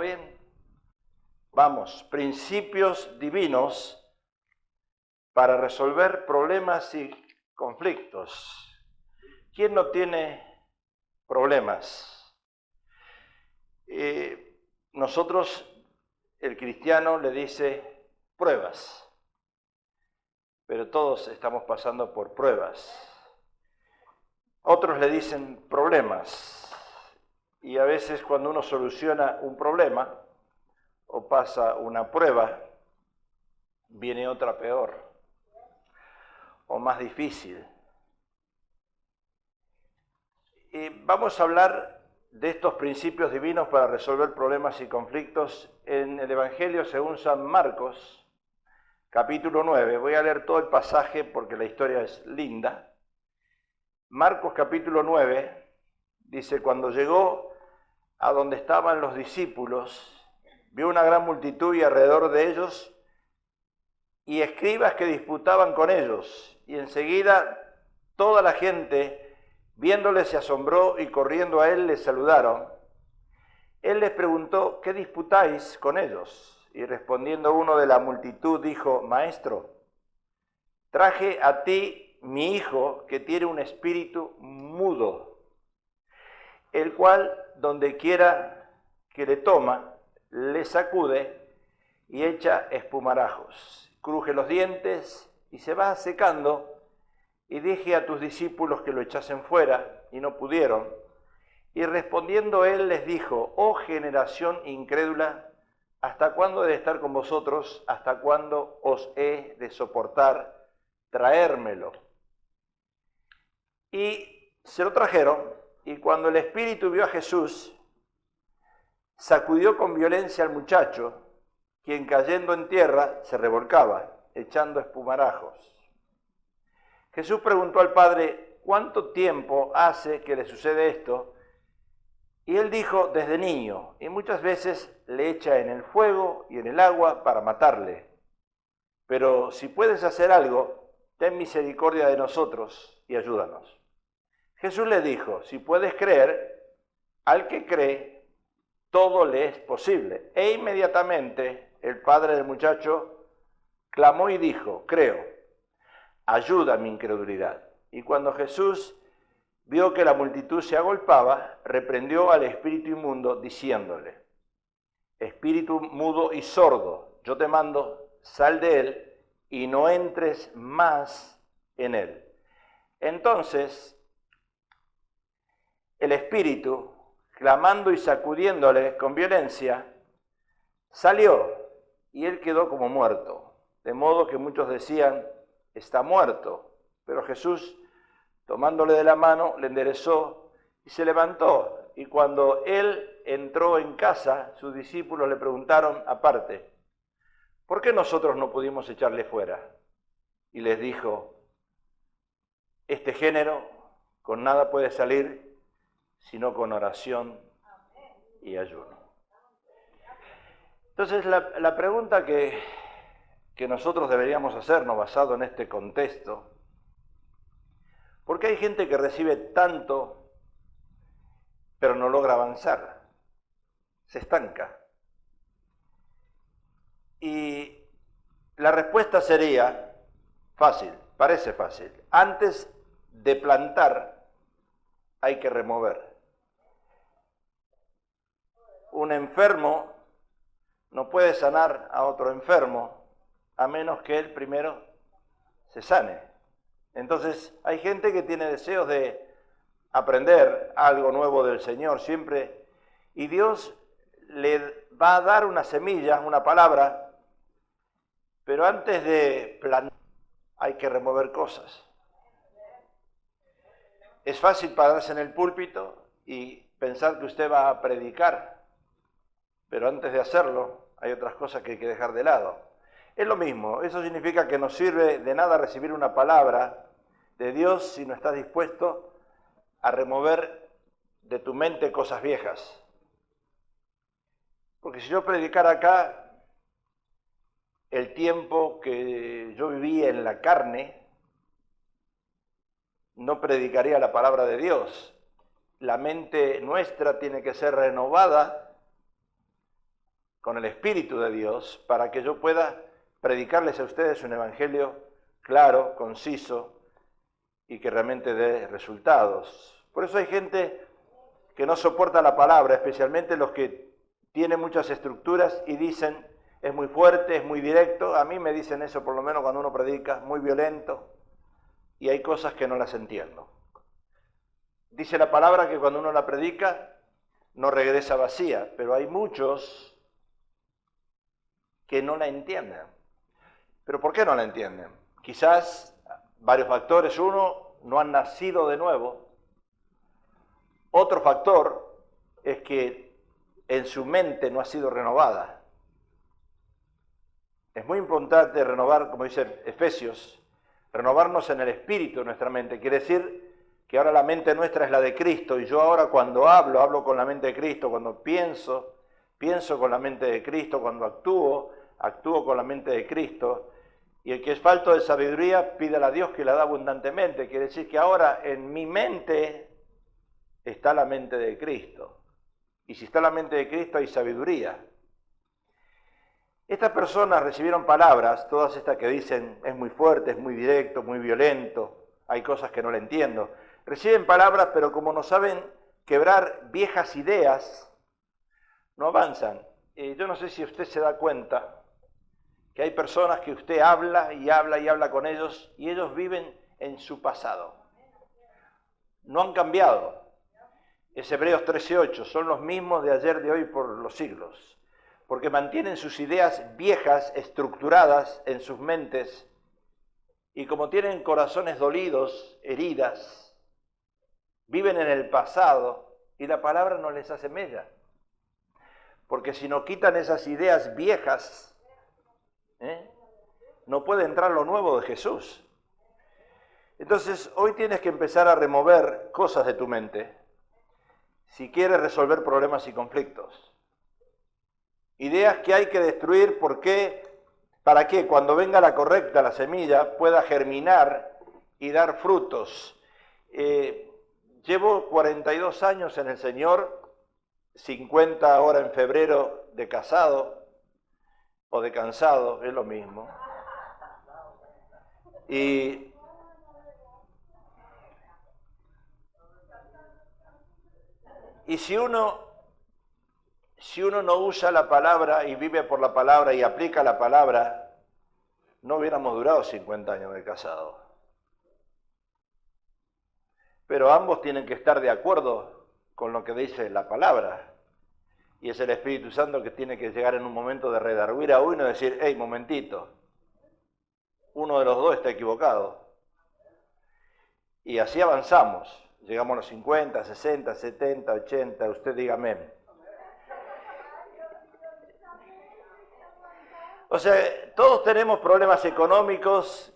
bien? Vamos, principios divinos para resolver problemas y conflictos. ¿Quién no tiene problemas? Nosotros, el cristiano le dice pruebas, pero todos estamos pasando por pruebas. Otros le dicen problemas, y a veces cuando uno soluciona un problema o pasa una prueba, viene otra peor o más difícil. Y vamos a hablar de estos principios divinos para resolver problemas y conflictos en el Evangelio según San Marcos, capítulo 9. Voy a leer todo el pasaje porque la historia es linda. Marcos capítulo 9 dice: cuando llegó a donde estaban los discípulos, vio una gran multitud y alrededor de ellos y escribas que disputaban con ellos, y enseguida toda la gente, viéndole, se asombró y corriendo a él le saludaron. Él les preguntó: ¿qué disputáis con ellos? Y respondiendo uno de la multitud dijo: Maestro, traje a ti mi hijo que tiene un espíritu mudo, el cual donde quiera que le toma, le sacude y echa espumarajos, cruje los dientes y se va secando, y dije a tus discípulos que lo echasen fuera, y no pudieron. Y respondiendo él les dijo: oh generación incrédula, ¿hasta cuándo he de estar con vosotros? ¿Hasta cuándo os he de soportar? Traérmelo. Y se lo trajeron, y cuando el espíritu vio a Jesús, sacudió con violencia al muchacho, quien cayendo en tierra se revolcaba, echando espumarajos. Jesús preguntó al padre: ¿cuánto tiempo hace que le sucede esto? Y él dijo: desde niño, y muchas veces le echa en el fuego y en el agua para matarle. Pero si puedes hacer algo, ten misericordia de nosotros y ayúdanos. Jesús le dijo: si puedes creer, al que cree, todo le es posible. E inmediatamente el padre del muchacho clamó y dijo: creo, ayuda a mi incredulidad. Y cuando Jesús vio que la multitud se agolpaba, reprendió al espíritu inmundo, diciéndole: espíritu mudo y sordo, yo te mando, sal de él y no entres más en él. Entonces el espíritu, clamando y sacudiéndole con violencia, salió, y él quedó como muerto, de modo que muchos decían: está muerto. Pero Jesús, tomándole de la mano, le enderezó y se levantó. Y cuando él entró en casa, sus discípulos le preguntaron aparte: ¿por qué nosotros no pudimos echarle fuera? Y les dijo: este género con nada puede salir sino con oración y ayuno. Entonces la pregunta que nosotros deberíamos hacernos basado en este contexto: ¿por qué hay gente que recibe tanto pero no logra avanzar? Se estanca. Y la respuesta sería fácil, parece fácil. Antes de plantar hay que remover. Un enfermo no puede sanar a otro enfermo a menos que él primero se sane. Entonces hay gente que tiene deseos de aprender algo nuevo del Señor siempre, y Dios le va a dar una semilla, una palabra, pero antes de plantar hay que remover cosas. Es fácil pararse en el púlpito y pensar que usted va a predicar, pero antes de hacerlo hay otras cosas que hay que dejar de lado. Es lo mismo, eso significa que no sirve de nada recibir una palabra de Dios si no estás dispuesto a remover de tu mente cosas viejas. Porque si yo predicara acá el tiempo que yo vivía en la carne, no predicaría la palabra de Dios. La mente nuestra tiene que ser renovada con el Espíritu de Dios para que yo pueda predicarles a ustedes un evangelio claro, conciso y que realmente dé resultados. Por eso hay gente que no soporta la palabra, especialmente los que tienen muchas estructuras y dicen, es muy fuerte, es muy directo. A mí me dicen eso por lo menos cuando uno predica, muy violento, y hay cosas que no las entiendo. Dice la palabra que cuando uno la predica no regresa vacía, pero hay muchos que no la entienden. ¿Pero por qué no la entienden? Quizás varios factores. Uno, no han nacido de nuevo. Otro factor es que en su mente no ha sido renovada. Es muy importante renovar, como dice Efesios, renovarnos en el espíritu de nuestra mente. Quiere decir que ahora la mente nuestra es la de Cristo, y yo ahora cuando hablo con la mente de Cristo, cuando pienso con la mente de Cristo, cuando actúo con la mente de Cristo. Y el que es falto de sabiduría, pídale a Dios que la da abundantemente. Quiere decir que ahora en mi mente está la mente de Cristo. Y si está la mente de Cristo hay sabiduría. Estas personas recibieron palabras, todas estas que dicen es muy fuerte, es muy directo, muy violento, hay cosas que no le entiendo. Reciben palabras, pero como no saben quebrar viejas ideas, no avanzan. Yo no sé si usted se da cuenta que hay personas que usted habla y habla y habla con ellos y ellos viven en su pasado. No han cambiado. Es Hebreos 13:8, son los mismos de ayer, de hoy, por los siglos. Porque mantienen sus ideas viejas, estructuradas en sus mentes, y como tienen corazones dolidos, heridas, viven en el pasado y la palabra no les hace mella. Porque si no quitan esas ideas viejas, no puede entrar lo nuevo de Jesús. Entonces, hoy tienes que empezar a remover cosas de tu mente si quieres resolver problemas y conflictos. Ideas que hay que destruir, ¿por qué? Para que cuando venga la correcta, la semilla, pueda germinar y dar frutos. Llevo 42 años en el Señor, 50 ahora en febrero de casado, o de cansado, es lo mismo. Y si uno no usa la palabra y vive por la palabra y aplica la palabra, no hubiéramos durado 50 años de casado. Pero ambos tienen que estar de acuerdo con lo que dice la palabra. Y es el Espíritu Santo que tiene que llegar en un momento de redarguir a uno y decir, hey, momentito, uno de los dos está equivocado. Y así avanzamos. Llegamos a los 50, 60, 70, 80, usted diga amén. O sea, todos tenemos problemas económicos,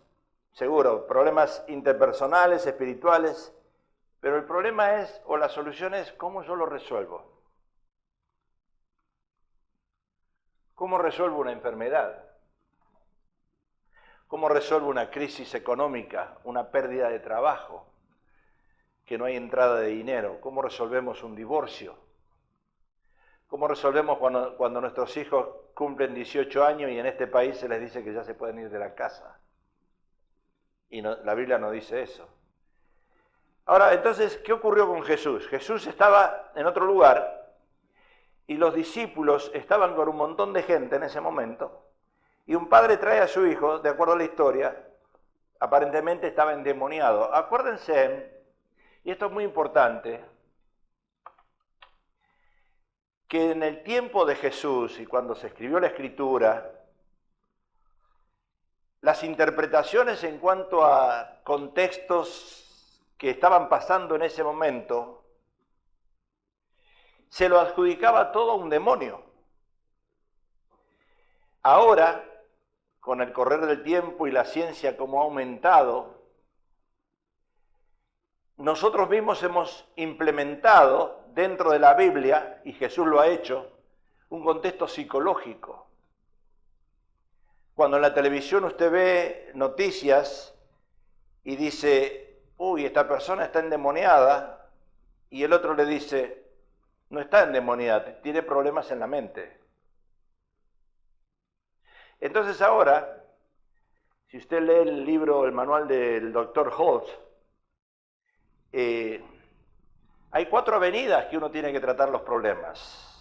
seguro, problemas interpersonales, espirituales, pero el problema es, o la solución es, ¿cómo yo lo resuelvo? ¿Cómo resuelvo una enfermedad? ¿Cómo resuelvo una crisis económica, una pérdida de trabajo, que no hay entrada de dinero? ¿Cómo resolvemos un divorcio? ¿Cómo resolvemos cuando nuestros hijos cumplen 18 años y en este país se les dice que ya se pueden ir de la casa? Y no, la Biblia no dice eso. Ahora, entonces, ¿qué ocurrió con Jesús? Jesús estaba en otro lugar y los discípulos estaban con un montón de gente en ese momento, y un padre trae a su hijo, de acuerdo a la historia, aparentemente estaba endemoniado. Acuérdense, y esto es muy importante, que en el tiempo de Jesús y cuando se escribió la Escritura, las interpretaciones en cuanto a contextos que estaban pasando en ese momento, se lo adjudicaba todo a un demonio. Ahora, con el correr del tiempo y la ciencia como ha aumentado, nosotros mismos hemos implementado dentro de la Biblia, y Jesús lo ha hecho, un contexto psicológico. Cuando en la televisión usted ve noticias y dice, uy, esta persona está endemoniada, y el otro le dice, no está endemoniada, tiene problemas en la mente. Entonces ahora, si usted lee el libro, el manual del Dr. Holtz, hay 4 avenidas que uno tiene que tratar los problemas.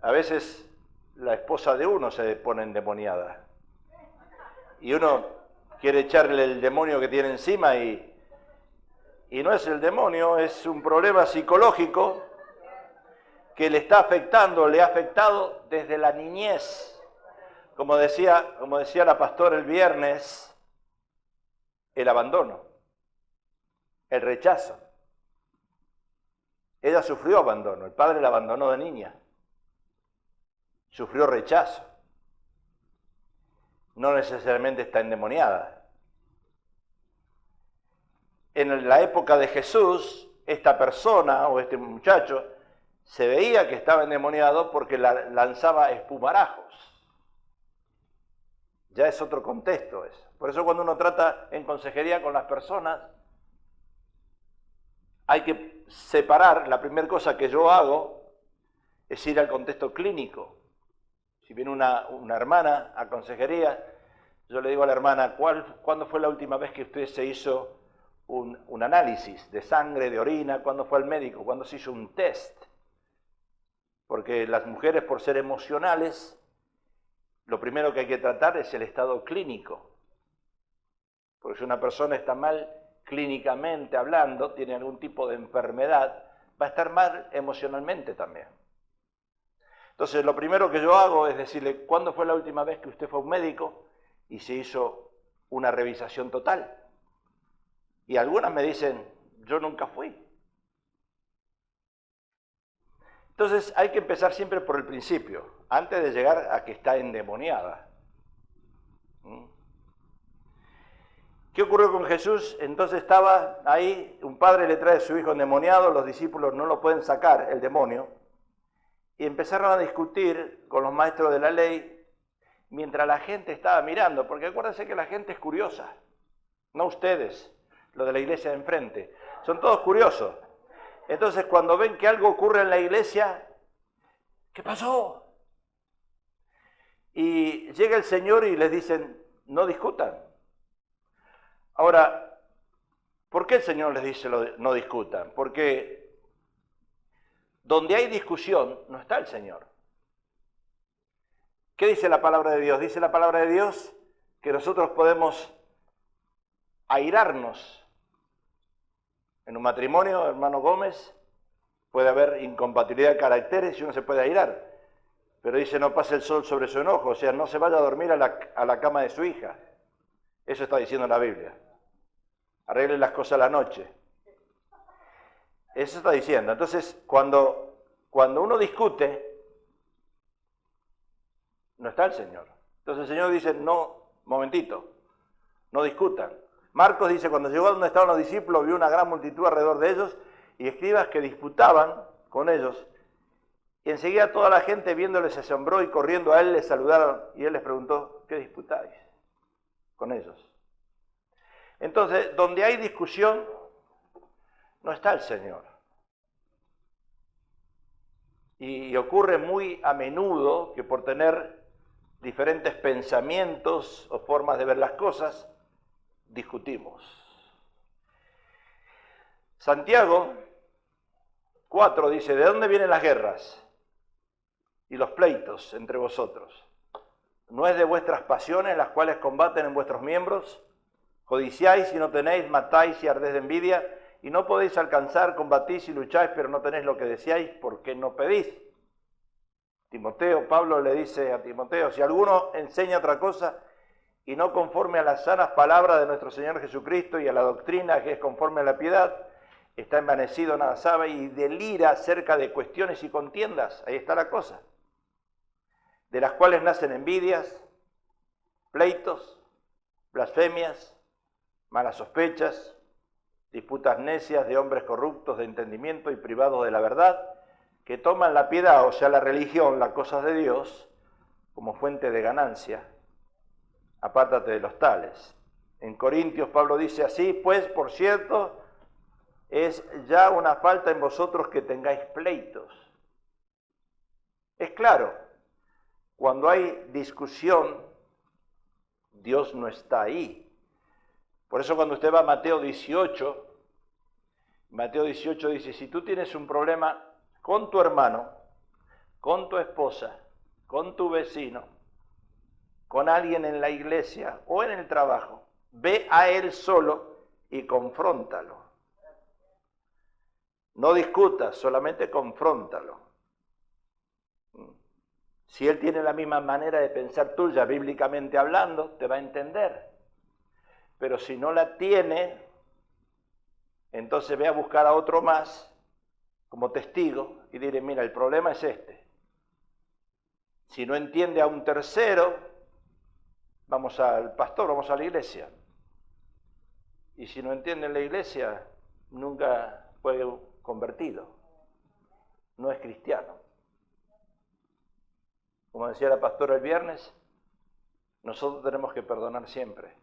A veces la esposa de uno se pone endemoniada y uno quiere echarle el demonio que tiene encima y no es el demonio, es un problema psicológico que le está afectando, le ha afectado desde la niñez. Como decía la pastora el viernes, el abandono, el rechazo. Ella sufrió abandono, el padre la abandonó de niña. Sufrió rechazo. No necesariamente está endemoniada. En la época de Jesús, esta persona o este muchacho se veía que estaba endemoniado porque lanzaba espumarajos. Ya es otro contexto eso. Por eso cuando uno trata en consejería con las personas, hay que separar. La primera cosa que yo hago es ir al contexto clínico. Si viene una hermana a consejería, yo le digo a la hermana, ¿cuándo fue la última vez que usted se hizo un análisis de sangre, de orina? ¿Cuándo fue al médico? ¿Cuándo se hizo un test? Porque las mujeres, por ser emocionales, lo primero que hay que tratar es el estado clínico. Porque si una persona está mal clínicamente hablando, tiene algún tipo de enfermedad, va a estar mal emocionalmente también. Entonces, lo primero que yo hago es decirle, ¿cuándo fue la última vez que usted fue a un médico y se hizo una revisación total? Y algunas me dicen, yo nunca fui. Entonces, hay que empezar siempre por el principio, antes de llegar a que está endemoniada. ¿Qué ocurrió con Jesús? Entonces estaba ahí, un padre le trae a su hijo endemoniado, los discípulos no lo pueden sacar, el demonio, y empezaron a discutir con los maestros de la ley mientras la gente estaba mirando, porque acuérdense que la gente es curiosa, no ustedes, los de la iglesia de enfrente, son todos curiosos. Entonces cuando ven que algo ocurre en la iglesia, ¿qué pasó? Y llega el Señor y les dicen, no discutan. Ahora, ¿por qué el Señor les dice no discutan? Porque donde hay discusión, no está el Señor. ¿Qué dice la palabra de Dios? Dice la palabra de Dios que nosotros podemos airarnos. En un matrimonio, hermano Gómez, puede haber incompatibilidad de caracteres y uno se puede airar. Pero dice, no pase el sol sobre su enojo, o sea, no se vaya a dormir a la cama de su hija. Eso está diciendo la Biblia. Arregle las cosas a la noche. Eso está diciendo. Entonces, cuando uno discute, no está el Señor. Entonces el Señor dice, no, momentito, no discutan. Marcos dice, cuando llegó a donde estaban los discípulos, vio una gran multitud alrededor de ellos y escribas que disputaban con ellos. Y enseguida toda la gente viéndoles se asombró y corriendo a él les saludaron y él les preguntó, ¿qué disputáis con ellos? Entonces, donde hay discusión, no está el Señor. Y ocurre muy a menudo que por tener diferentes pensamientos o formas de ver las cosas, discutimos. Santiago 4 dice, ¿de dónde vienen las guerras y los pleitos entre vosotros? ¿No es de vuestras pasiones las cuales combaten en vuestros miembros? Codiciáis y no tenéis, matáis y ardéis de envidia, y no podéis alcanzar, combatís y lucháis, pero no tenéis lo que deseáis, porque no pedís. Pablo le dice a Timoteo, si alguno enseña otra cosa, y no conforme a las sanas palabras de nuestro Señor Jesucristo y a la doctrina que es conforme a la piedad, está envanecido, nada sabe, y delira acerca de cuestiones y contiendas, ahí está la cosa, de las cuales nacen envidias, pleitos, blasfemias, malas sospechas, disputas necias de hombres corruptos de entendimiento y privados de la verdad, que toman la piedad, o sea, la religión, las cosas de Dios, como fuente de ganancia. Apártate de los tales. En Corintios Pablo dice así, pues, por cierto, es ya una falta en vosotros que tengáis pleitos. Es claro, Cuando hay discusión, Dios no está ahí. Por eso cuando usted va a Mateo 18 dice, si tú tienes un problema con tu hermano, con tu esposa, con tu vecino, con alguien en la iglesia o en el trabajo, ve a él solo y confróntalo. No discutas, solamente confróntalo. Si él tiene la misma manera de pensar tuya, bíblicamente hablando, te va a entender. Pero si no la tiene, entonces ve a buscar a otro más como testigo y dile, mira, el problema es este. Si no entiende a un tercero, vamos al pastor, vamos a la iglesia. Y si no entiende en la iglesia, nunca fue convertido. No es cristiano. Como decía la pastora el viernes, nosotros tenemos que perdonar siempre.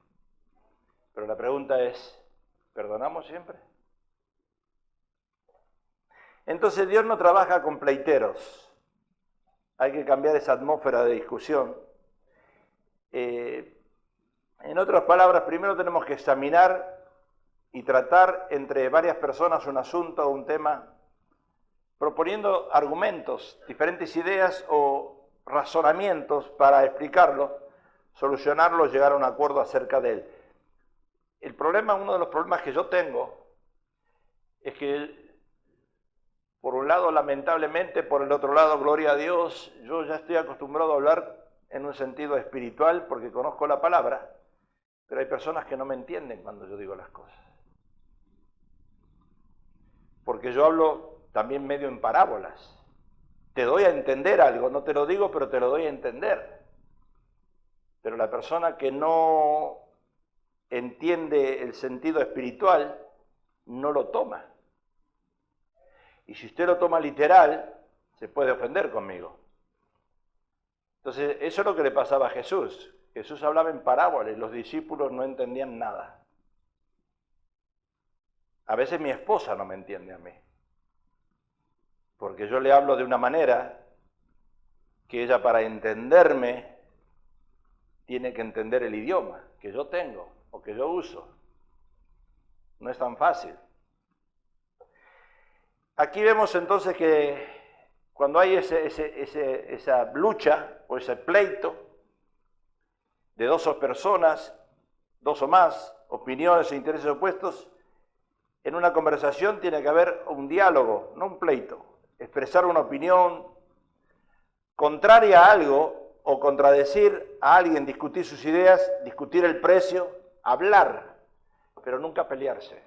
Pero la pregunta es, ¿perdonamos siempre? Entonces Dios no trabaja con pleiteros. Hay que cambiar esa atmósfera de discusión. En otras palabras, primero tenemos que examinar y tratar entre varias personas un asunto o un tema, proponiendo argumentos, diferentes ideas o razonamientos para explicarlo, solucionarlo, llegar a un acuerdo acerca de él. El problema, uno de los problemas que yo tengo, es que por un lado, lamentablemente, por el otro lado, gloria a Dios, yo ya estoy acostumbrado a hablar en un sentido espiritual porque conozco la palabra, pero hay personas que no me entienden cuando yo digo las cosas. Porque yo hablo también medio en parábolas. Te doy a entender algo, no te lo digo, pero te lo doy a entender. Pero la persona que no entiende el sentido espiritual, no lo toma. Y si usted lo toma literal, se puede ofender conmigo. Entonces, eso es lo que le pasaba a Jesús. Jesús hablaba en parábolas, los discípulos no entendían nada. A veces mi esposa no me entiende a mí, porque yo le hablo de una manera que ella, para entenderme, tiene que entender el idioma que yo tengo o que yo uso. No es tan fácil. Aquí vemos entonces que cuando hay esa lucha o ese pleito de dos personas, dos o más, opiniones e intereses opuestos, en una conversación tiene que haber un diálogo, no un pleito. Expresar una opinión contraria a algo o contradecir a alguien, discutir sus ideas, discutir el precio, hablar, pero nunca pelearse.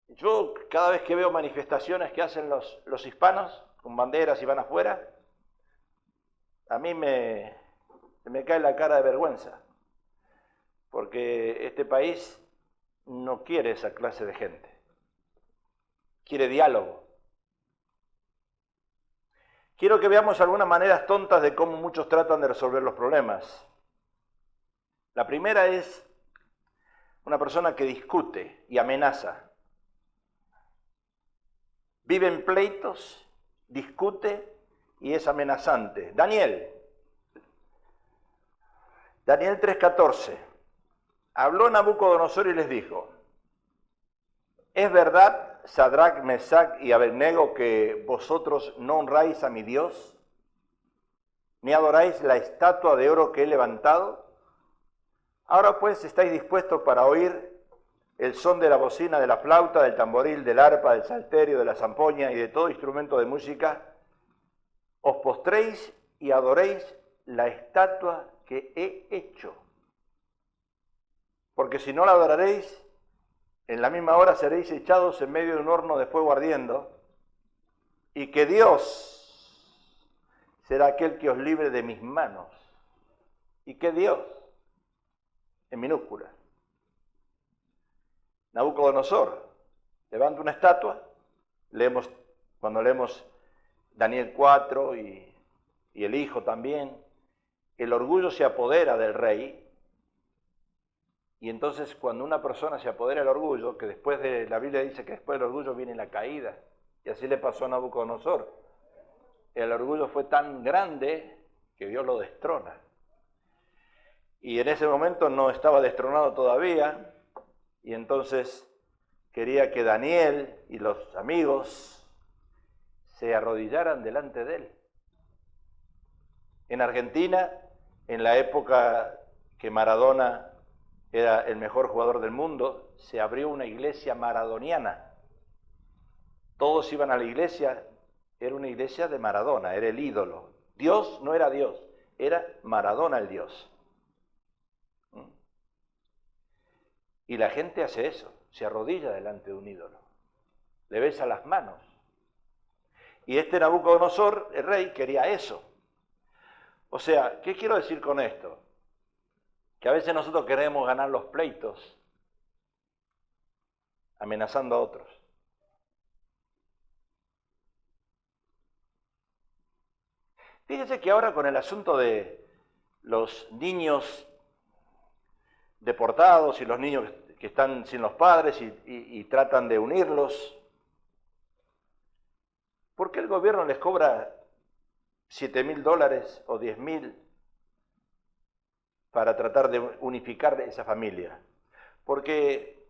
Yo cada vez que veo manifestaciones que hacen los hispanos con banderas y van afuera, a mí se me cae la cara de vergüenza, porque este país no quiere esa clase de gente, quiere diálogo. Quiero que veamos algunas maneras tontas de cómo muchos tratan de resolver los problemas. La primera es una persona que discute y amenaza. Vive en pleitos, discute y es amenazante. Daniel 3:14. Habló Nabucodonosor y les dijo, ¿es verdad, Sadrach, Mesach y Abednego, que vosotros no honráis a mi Dios, ni adoráis la estatua de oro que he levantado? Ahora pues estáis dispuestos para oír el son de la bocina, de la flauta, del tamboril, del arpa, del salterio, de la zampoña y de todo instrumento de música, os postréis y adoréis la estatua que he hecho. Porque si no la adoraréis, en la misma hora seréis echados en medio de un horno de fuego ardiendo, y que Dios será aquel que os libre de mis manos. ¿Y qué Dios? En minúsculas. Nabucodonosor levanta una estatua, cuando leemos Daniel 4 y el hijo también, el orgullo se apodera del rey, y entonces cuando una persona se apodera del orgullo, que después de la Biblia dice que después del orgullo viene la caída, y así le pasó a Nabucodonosor. El orgullo fue tan grande que Dios lo destrona. Y en ese momento no estaba destronado todavía, y entonces quería que Daniel y los amigos se arrodillaran delante de él. En Argentina, en la época que Maradona era el mejor jugador del mundo, se abrió una iglesia maradoniana. Todos iban a la iglesia, era una iglesia de Maradona, era el ídolo. Dios no era Dios, era Maradona el Dios. Y la gente hace eso, se arrodilla delante de un ídolo, le besa las manos. Y este Nabucodonosor, el rey, quería eso. O sea, ¿qué quiero decir con esto? Que a veces nosotros queremos ganar los pleitos amenazando a otros. Fíjense que ahora con el asunto de los niños deportados y los niños que están sin los padres y tratan de unirlos, ¿por qué el gobierno les cobra $7.000 o 10.000 para tratar de unificar esa familia? Porque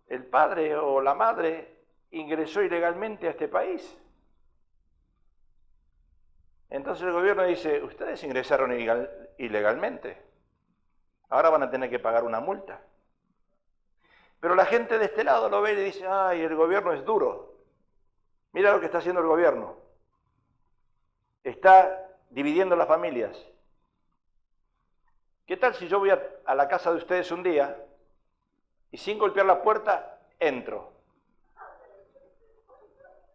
el padre o la madre ingresó ilegalmente a este país. Entonces el gobierno dice, ustedes ingresaron ilegalmente, ahora van a tener que pagar una multa. Pero la gente de este lado lo ve y le dice, ay, el gobierno es duro. Mira lo que está haciendo el gobierno. Está dividiendo las familias. ¿Qué tal si yo voy a la casa de ustedes un día y sin golpear la puerta, entro?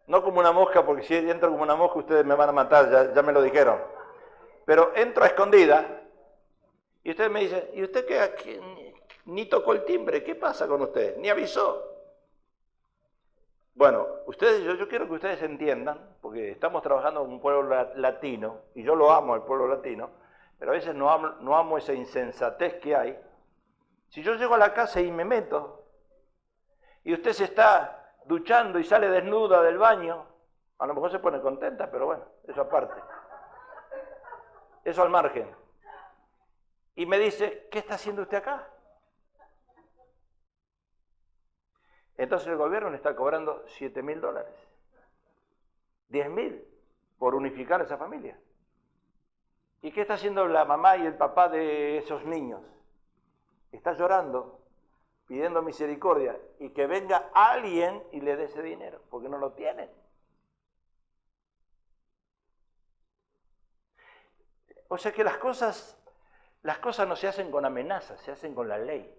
No como una mosca, porque si entro como una mosca ustedes me van a matar, ya me lo dijeron. Pero entro a escondida y ustedes me dicen, ¿y usted qué? Ni tocó el timbre, ¿qué pasa con usted? Ni avisó. Bueno, yo quiero que ustedes entiendan, porque estamos trabajando con un pueblo latino, y yo lo amo al pueblo latino, pero a veces no amo esa insensatez que hay. Si yo llego a la casa y me meto, y usted se está duchando y sale desnuda del baño, a lo mejor se pone contenta, pero bueno, eso aparte. Eso al margen. Y me dice, ¿qué está haciendo usted acá? Entonces el gobierno le está cobrando $7.000, 10.000 por unificar esa familia. ¿Y qué está haciendo la mamá y el papá de esos niños? Está llorando, pidiendo misericordia, y que venga alguien y le dé ese dinero, porque no lo tienen. O sea que las cosas no se hacen con amenazas, se hacen con la ley.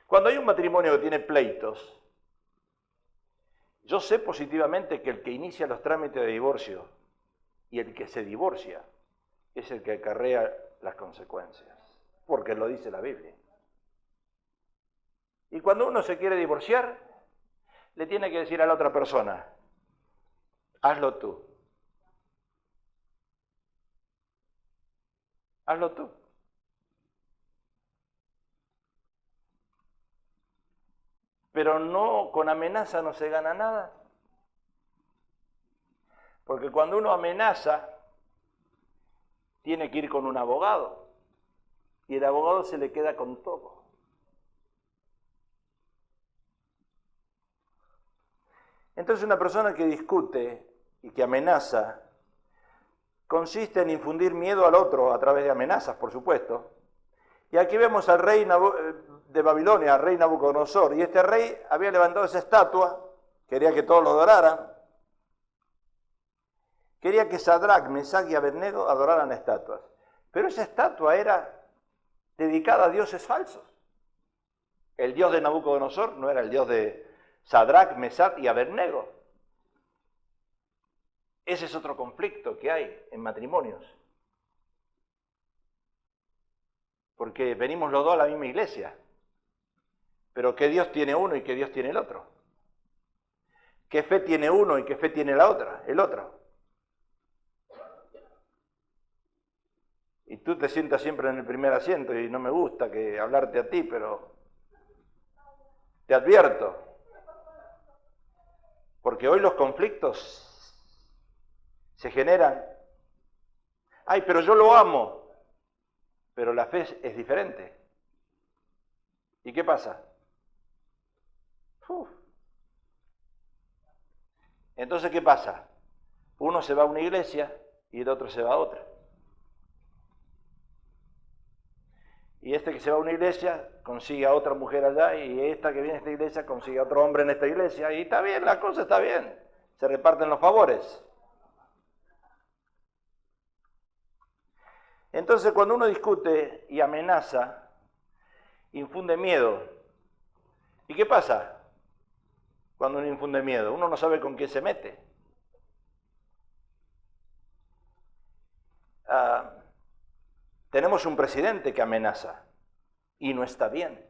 Cuando hay un matrimonio que tiene pleitos, yo sé positivamente que el que inicia los trámites de divorcio y el que se divorcia es el que acarrea las consecuencias, porque lo dice la Biblia. Y cuando uno se quiere divorciar, le tiene que decir a la otra persona, hazlo tú. Hazlo tú. Pero no, con amenaza no se gana nada. Porque cuando uno amenaza, tiene que ir con un abogado. Y el abogado se le queda con todo. Entonces una persona que discute y que amenaza, consiste en infundir miedo al otro a través de amenazas, por supuesto. Y aquí vemos al rey de Babilonia, al rey Nabucodonosor, y este rey había levantado esa estatua, quería que todos lo adoraran, quería que Sadrach, Mesach y Abednego adoraran estatuas, pero esa estatua era dedicada a dioses falsos. El dios de Nabucodonosor no era el dios de Sadrach, Mesach y Abednego. Ese es otro conflicto que hay en matrimonios. Porque venimos los dos a la misma iglesia, pero ¿qué Dios tiene uno y qué Dios tiene el otro? ¿Qué fe tiene uno y qué fe tiene el otro? Y tú te sientas siempre en el primer asiento y no me gusta que hablarte a ti, pero te advierto, porque hoy los conflictos Se generan. Ay, pero yo lo amo. Pero la fe es diferente. ¿Y qué pasa? Entonces, ¿qué pasa? Uno se va a una iglesia y el otro se va a otra. Y este que se va a una iglesia consigue a otra mujer allá, y esta que viene a esta iglesia consigue a otro hombre en esta iglesia, y está bien, la cosa está bien. Se reparten los favores. Entonces, cuando uno discute y amenaza, infunde miedo. ¿Y qué pasa cuando uno infunde miedo? Uno no sabe con quién se mete. Tenemos un presidente que amenaza y no está bien.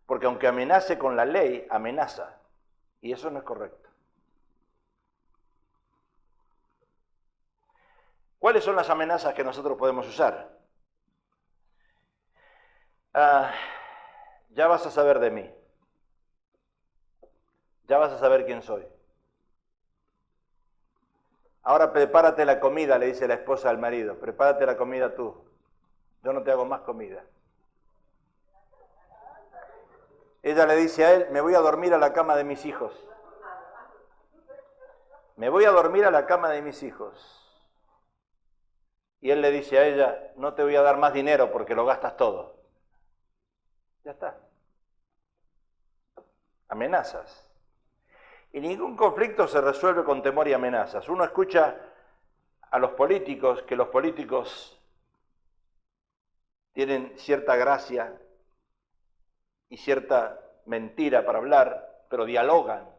Porque aunque amenace con la ley, amenaza. Y eso no es correcto. ¿Cuáles son las amenazas que nosotros podemos usar? Ya vas a saber de mí. Ya vas a saber quién soy. Ahora prepárate la comida, le dice la esposa al marido. Prepárate la comida tú. Yo no te hago más comida. Ella le dice a él, me voy a dormir a la cama de mis hijos. Me voy a dormir a la cama de mis hijos. Y él le dice a ella, no te voy a dar más dinero porque lo gastas todo. Ya está. Amenazas. Y ningún conflicto se resuelve con temor y amenazas. Uno escucha a los políticos, que los políticos tienen cierta gracia y cierta mentira para hablar, pero dialogan.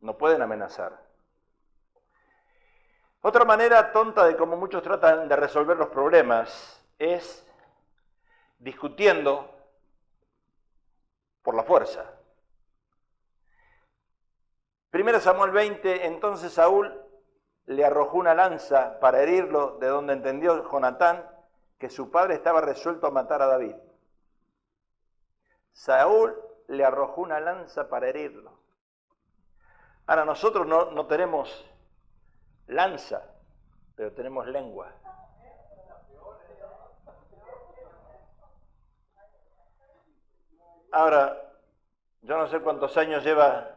No pueden amenazar. Otra manera tonta de cómo muchos tratan de resolver los problemas es discutiendo por la fuerza. 1 Samuel 20, entonces Saúl le arrojó una lanza para herirlo, de donde entendió Jonatán que su padre estaba resuelto a matar a David. Saúl le arrojó una lanza para herirlo. Ahora, nosotros no tenemos lanza, pero tenemos lengua. Ahora, yo no sé cuántos años lleva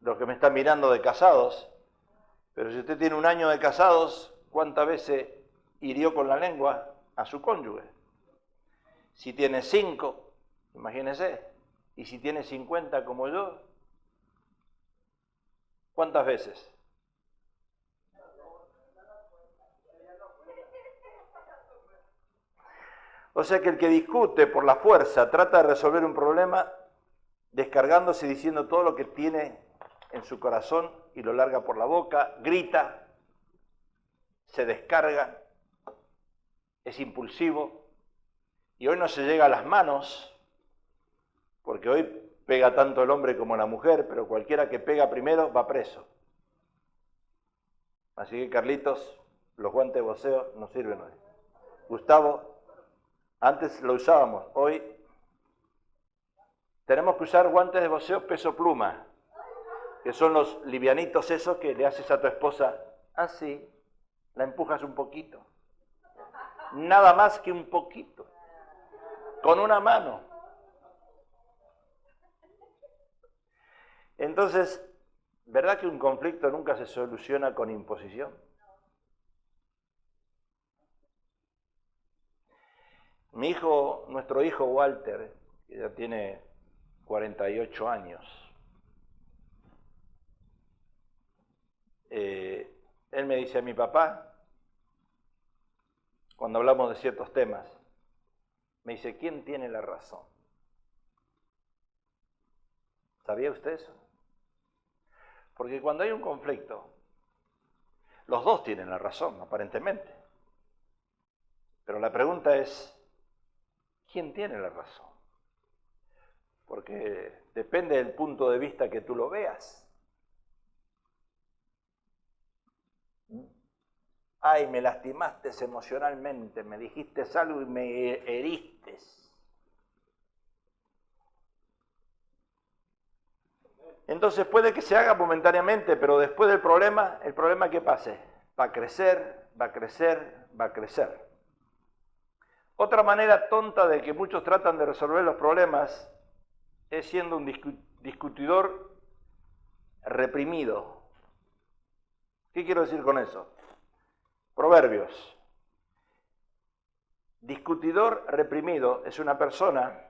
los que me están mirando de casados, pero si usted tiene 1 año de casados, ¿cuántas veces hirió con la lengua a su cónyuge? Si tiene 5, imagínese, y si tiene 50 como yo, ¿cuántas veces? O sea que el que discute por la fuerza trata de resolver un problema descargándose y diciendo todo lo que tiene en su corazón y lo larga por la boca, grita, se descarga, es impulsivo, y hoy no se llega a las manos, porque hoy pega tanto el hombre como la mujer, pero cualquiera que pega primero va preso. Así que, Carlitos, los guantes de boxeo no sirven hoy. Gustavo, antes lo usábamos, hoy tenemos que usar guantes de boxeo peso pluma, que son los livianitos esos que le haces a tu esposa así, la empujas un poquito, nada más que un poquito, con una mano. Entonces, ¿verdad que un conflicto nunca se soluciona con imposición? Nuestro hijo Walter, que ya tiene 48 años, él me dice a mi papá, cuando hablamos de ciertos temas, me dice, ¿quién tiene la razón? ¿Sabía usted eso? Porque cuando hay un conflicto, los dos tienen la razón, aparentemente. Pero la pregunta es, ¿quién tiene la razón? Porque depende del punto de vista que tú lo veas. Ay, me lastimaste emocionalmente, me dijiste algo y me heriste. Entonces puede que se haga momentáneamente, pero después del problema, ¿el problema qué pase? Va a crecer, va a crecer, va a crecer. Otra manera tonta de que muchos tratan de resolver los problemas es siendo un discutidor reprimido. ¿Qué quiero decir con eso? Proverbios. Discutidor reprimido es una persona,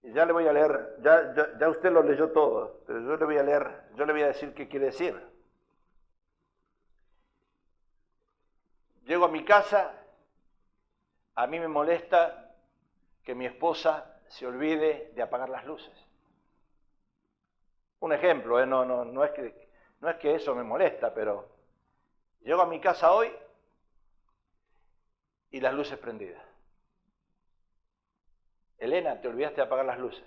ya le voy a leer, ya usted lo leyó todo, pero yo le voy a leer, yo le voy a decir qué quiere decir. Llego a mi casa, a mí me molesta que mi esposa se olvide de apagar las luces. Un ejemplo, no es que eso me molesta, pero llego a mi casa hoy y las luces prendidas. Elena, te olvidaste de apagar las luces.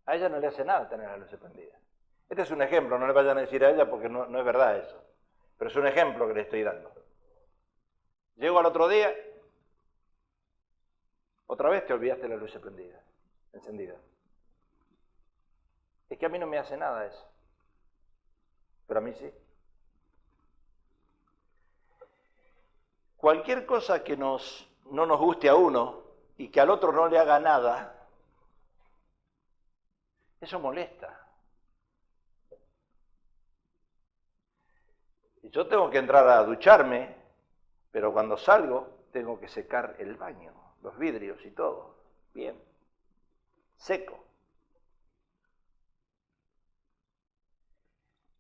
A ella no le hace nada tener las luces prendidas. Este es un ejemplo, no le vayan a decir a ella porque no es verdad eso. Pero es un ejemplo que le estoy dando. Llego al otro día, otra vez te olvidaste las luces prendidas, encendidas. Es que a mí no me hace nada eso. Pero a mí sí. Cualquier cosa que no nos guste a uno y que al otro no le haga nada, eso molesta. Y yo tengo que entrar a ducharme, pero cuando salgo tengo que secar el baño, los vidrios y todo, bien, seco.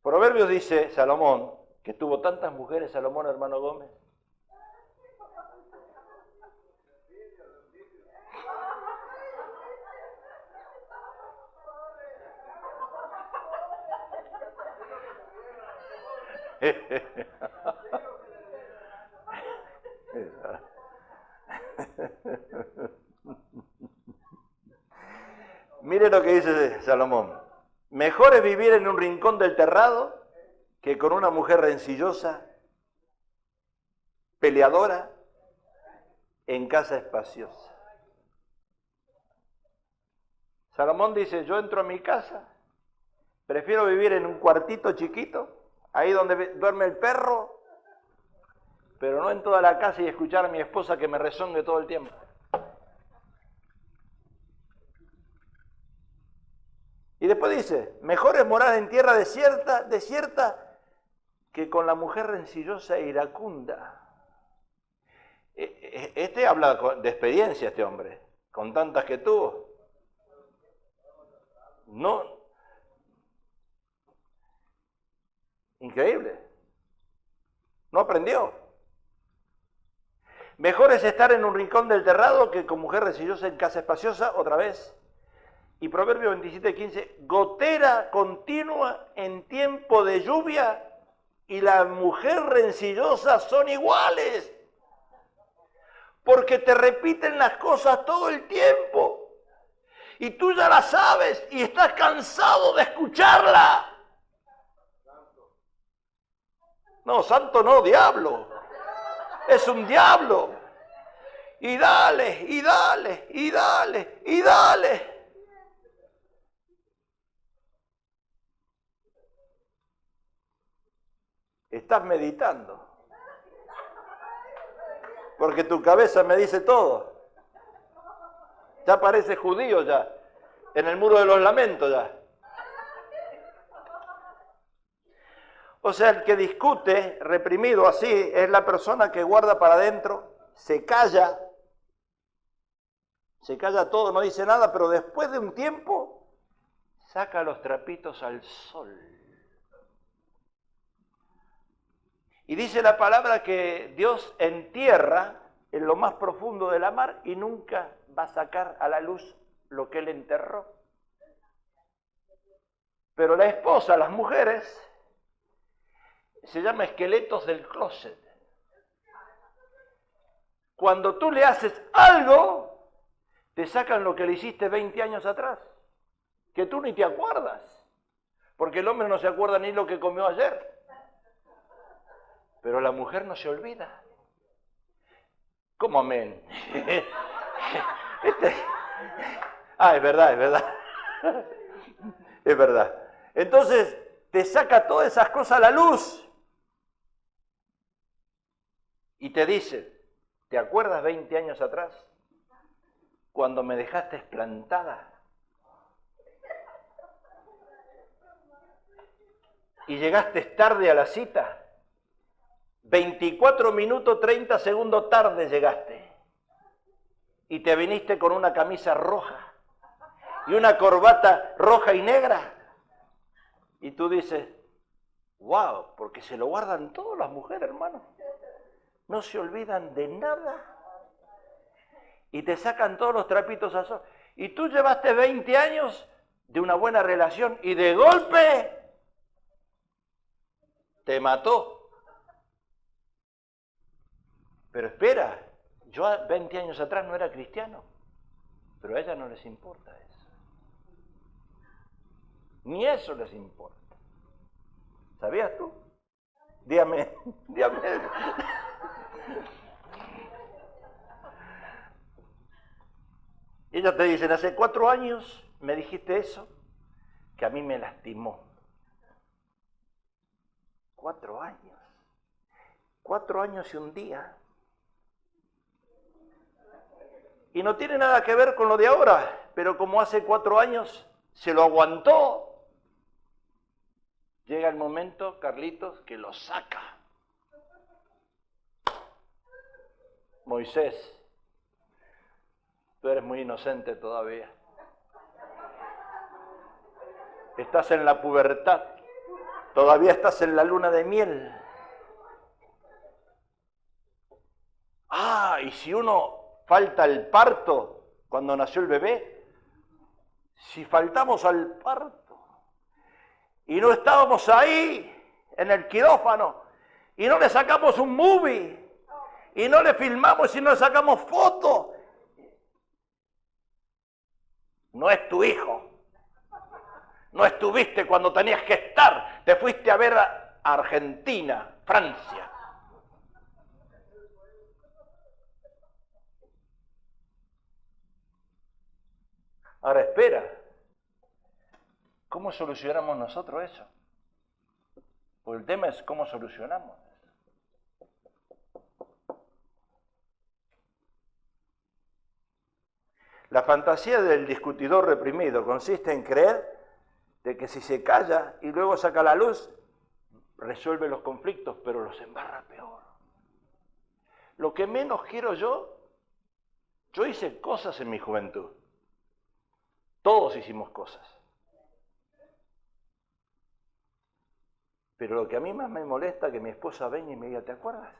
Proverbios dice Salomón, que tuvo tantas mujeres Salomón, hermano Gómez. Mire lo que dice Salomón. Mejor es vivir en un rincón del terrado que con una mujer rencillosa, peleadora, en casa espaciosa. Salomón dice, yo entro a mi casa, prefiero vivir en un cuartito chiquito, ahí donde duerme el perro, pero no en toda la casa y escuchar a mi esposa que me rezongue todo el tiempo. Y después dice, mejor es morar en tierra desierta, que con la mujer rencillosa e iracunda. Este habla de experiencia, este hombre, con tantas que tuvo. No, increíble. No aprendió. Mejor es estar en un rincón del terrado que con mujer rencillosa en casa espaciosa, otra vez. Y Proverbio 27:15, gotera continua en tiempo de lluvia y la mujer rencillosa son iguales. Porque te repiten las cosas todo el tiempo. Y tú ya las sabes y estás cansado de escucharla. No, santo no, diablo. Es un diablo. Y dale, y dale, y dale, y dale. Estás meditando. Porque tu cabeza me dice todo. Ya parece judío ya. En el muro de los lamentos ya. O sea, el que discute reprimido así es la persona que guarda para adentro, se calla todo, no dice nada, pero después de un tiempo saca los trapitos al sol. Y dice la palabra que Dios entierra en lo más profundo de la mar y nunca va a sacar a la luz lo que él enterró. Pero la esposa, las mujeres, se llama esqueletos del closet. Cuando tú le haces algo, te sacan lo que le hiciste 20 años atrás, que tú ni te acuerdas, porque el hombre no se acuerda ni lo que comió ayer. Pero la mujer no se olvida. ¿Cómo amén? Ah, es verdad, es verdad. Es verdad. Entonces, te saca todas esas cosas a la luz. Y te dice, ¿te acuerdas 20 años atrás? Cuando me dejaste plantada. Y llegaste tarde a la cita. 24 minutos 30 segundos tarde llegaste. Y te viniste con una camisa roja. Y una corbata roja y negra. Y tú dices, wow, porque se lo guardan todas las mujeres, hermano. No se olvidan de nada. Y te sacan todos los trapitos al sol. Y tú llevaste 20 años de una buena relación y de golpe te mató. Pero espera, yo 20 años atrás no era cristiano, pero a ella no les importa eso. Ni eso les importa. ¿Sabías tú? Dígame. Ellos te dicen, hace 4 años me dijiste eso, que a mí me lastimó. 4 años. 4 años y un día. Y no tiene nada que ver con lo de ahora, pero como hace 4 años se lo aguantó, llega el momento, Carlitos, que lo saca. Moisés, tú eres muy inocente todavía. Estás en la pubertad, todavía estás en la luna de miel. Ah, y si uno falta al parto cuando nació el bebé, si faltamos al parto y no estábamos ahí en el quirófano y no le sacamos un movie y no le filmamos y no le sacamos fotos, no es tu hijo. No estuviste cuando tenías que estar, te fuiste a ver a Argentina, Francia. Ahora espera, ¿cómo solucionamos nosotros eso? Pues el tema es cómo solucionamos. La fantasía del discutidor reprimido consiste en creer de que si se calla y luego saca la luz, resuelve los conflictos, pero los embarra peor. Lo que menos quiero yo hice cosas en mi juventud. Todos hicimos cosas. Pero lo que a mí más me molesta es que mi esposa venga y me diga, ¿te acuerdas?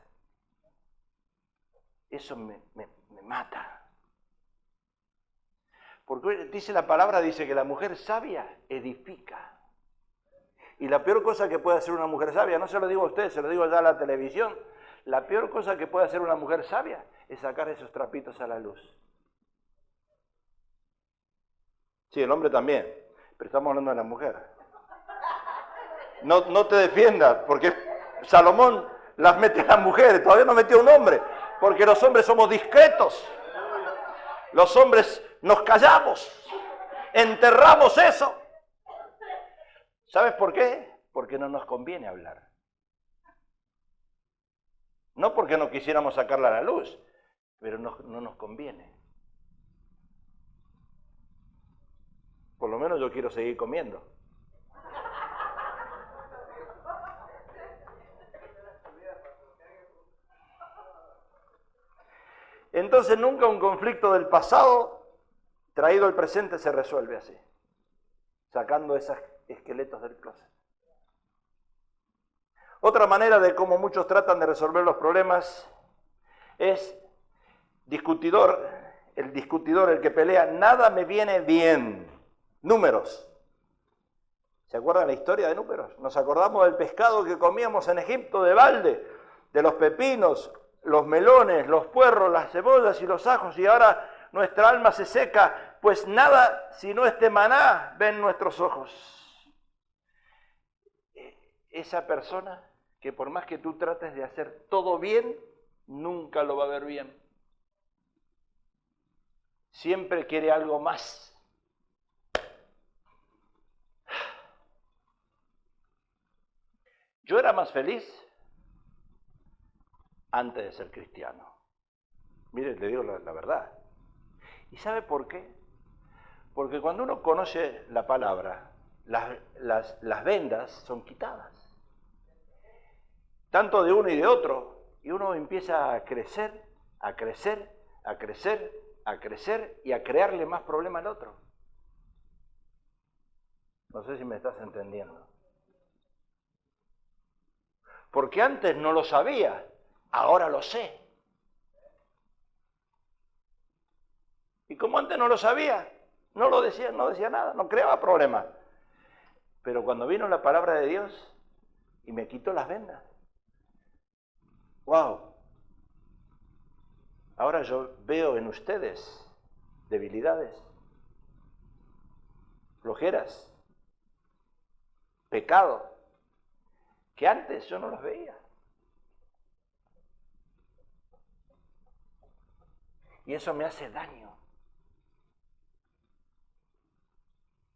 Eso me mata. Porque dice la palabra, dice que la mujer sabia edifica. Y la peor cosa que puede hacer una mujer sabia, no se lo digo a ustedes, se lo digo allá a la televisión, la peor cosa que puede hacer una mujer sabia es sacar esos trapitos a la luz. Sí, el hombre también, pero estamos hablando de la mujer. No te defiendas, porque Salomón las mete a las mujeres, todavía no metió a un hombre, porque los hombres somos discretos. Los hombres nos callamos, enterramos eso. ¿Sabes por qué? Porque no nos conviene hablar. No porque no quisiéramos sacarla a la luz, pero no nos conviene. Por lo menos yo quiero seguir comiendo. Entonces nunca un conflicto del pasado traído al presente se resuelve así, sacando esos esqueletos del closet. Otra manera de cómo muchos tratan de resolver los problemas es discutidor, el que pelea, nada me viene bien. Números. ¿Se acuerdan la historia de Números? Nos acordamos del pescado que comíamos en Egipto de balde, de los pepinos, los melones, los puerros, las cebollas y los ajos, y ahora nuestra alma se seca, pues nada sino este maná ven nuestros ojos. Esa persona que por más que tú trates de hacer todo bien, nunca lo va a ver bien. Siempre quiere algo más. Yo era más feliz antes de ser cristiano. Mire, le digo la verdad. ¿Y sabe por qué? Porque cuando uno conoce la palabra, las vendas son quitadas. Tanto de uno y de otro. Y uno empieza a crecer, a crecer, a crecer, a crecer y a crearle más problemas al otro. No sé si me estás entendiendo. Porque antes no lo sabía, ahora lo sé. Y como antes no lo sabía, no decía nada, no creaba problemas. Pero cuando vino la palabra de Dios y me quitó las vendas, ¡wow! Ahora yo veo en ustedes debilidades, flojeras, pecado, que antes yo no los veía. Y eso me hace daño.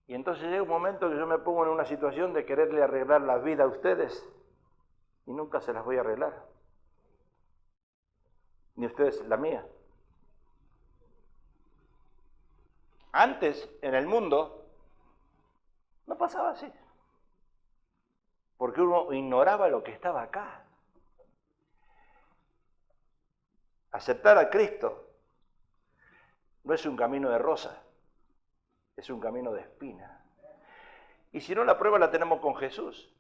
Y entonces llega un momento que yo me pongo en una situación de quererle arreglar la vida a ustedes y nunca se las voy a arreglar. Ni ustedes la mía. Antes, en el mundo, no pasaba así. Porque uno ignoraba lo que estaba acá. Aceptar a Cristo no es un camino de rosa, es un camino de espina. Y si no, la prueba la tenemos con Jesús.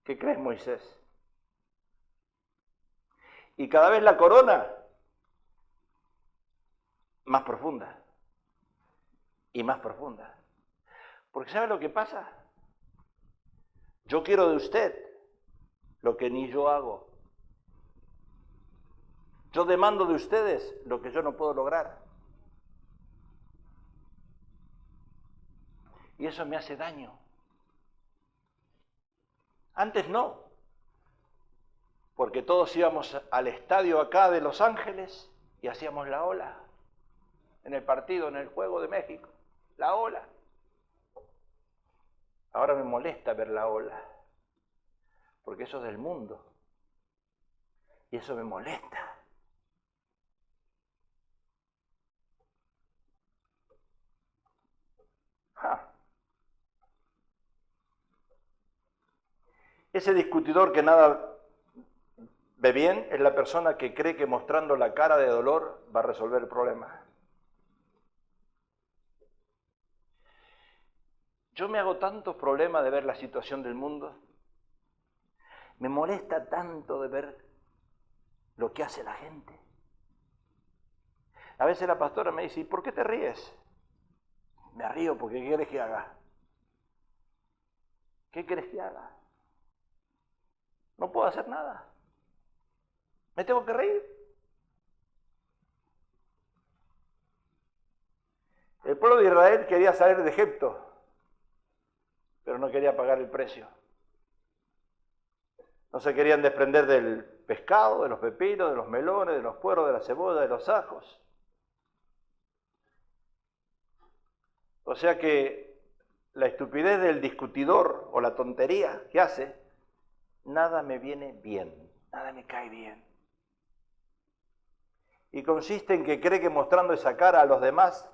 ¿Qué crees, Moisés? Y cada vez la corona más profunda y más profunda. Porque ¿sabe lo que pasa? Yo quiero de usted lo que ni yo hago. Yo demando de ustedes lo que yo no puedo lograr. Y eso me hace daño. Antes no. Porque todos íbamos al estadio acá de Los Ángeles y hacíamos la ola. En el partido, en el Juego de México. La ola. Ahora me molesta ver la ola. Porque eso es del mundo. Y eso me molesta. Ese discutidor que nada ve bien es la persona que cree que mostrando la cara de dolor va a resolver el problema. Yo me hago tantos problemas de ver la situación del mundo. Me molesta tanto de ver lo que hace la gente. A veces la pastora me dice, ¿y por qué te ríes? Me río porque ¿qué quieres que haga? ¿Qué quieres que haga? No puedo hacer nada. ¿Me tengo que reír? El pueblo de Israel quería salir de Egipto, pero no quería pagar el precio. No se querían desprender del pescado, de los pepinos, de los melones, de los puerros, de la cebolla, de los ajos. O sea que la estupidez del discutidor o la tontería que hace, nada me viene bien, nada me cae bien. Y consiste en que cree que mostrando esa cara a los demás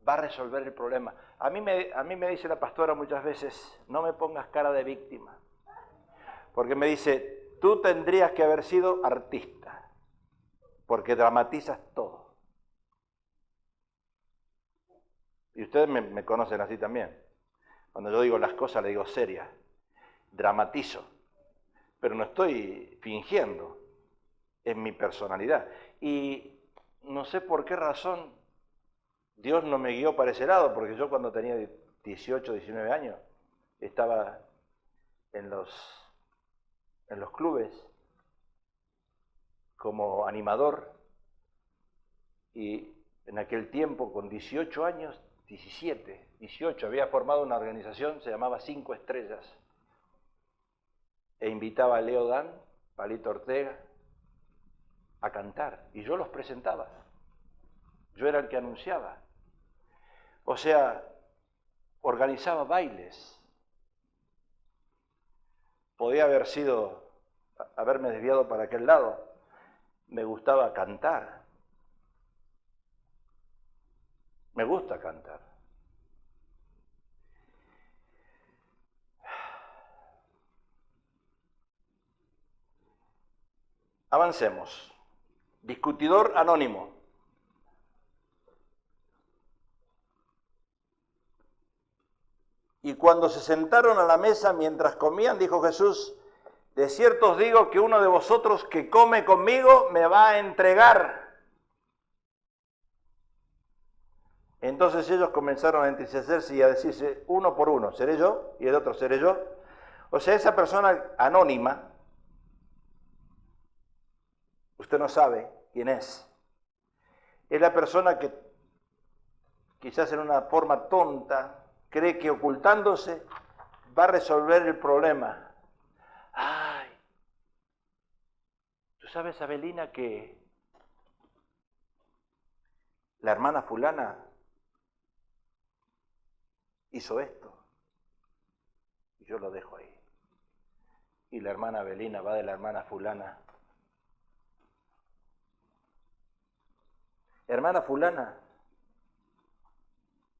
va a resolver el problema. A mí me dice la pastora muchas veces, no me pongas cara de víctima. Porque me dice, tú tendrías que haber sido artista, porque dramatizas todo. Y ustedes me conocen así también. Cuando yo digo las cosas, le digo serias. Dramatizo. Pero no estoy fingiendo. Es mi personalidad. Y no sé por qué razón Dios no me guió para ese lado, porque yo cuando tenía 18, 19 años, estaba en los clubes como animador. Y en aquel tiempo, con 18 años, 17, 18, había formado una organización, se llamaba 5 Estrellas, e invitaba a Leo Dan, Palito Ortega, a cantar, y yo los presentaba, yo era el que anunciaba. O sea, organizaba bailes. Podía haberme desviado para aquel lado. Me gustaba cantar. Me gusta cantar. Avancemos. Discutidor anónimo. Y cuando se sentaron a la mesa mientras comían, dijo Jesús: de cierto os digo que uno de vosotros que come conmigo me va a entregar. Entonces ellos comenzaron a entristecerse y a decirse uno por uno: ¿seré yo? Y el otro: ¿seré yo? O sea, esa persona anónima, usted no sabe quién es. Es la persona que quizás en una forma tonta cree que ocultándose va a resolver el problema. Ay, ¿tú sabes, Abelina, que la hermana fulana hizo esto? Y yo lo dejo ahí. Y la hermana Abelina va de la hermana fulana: hermana fulana,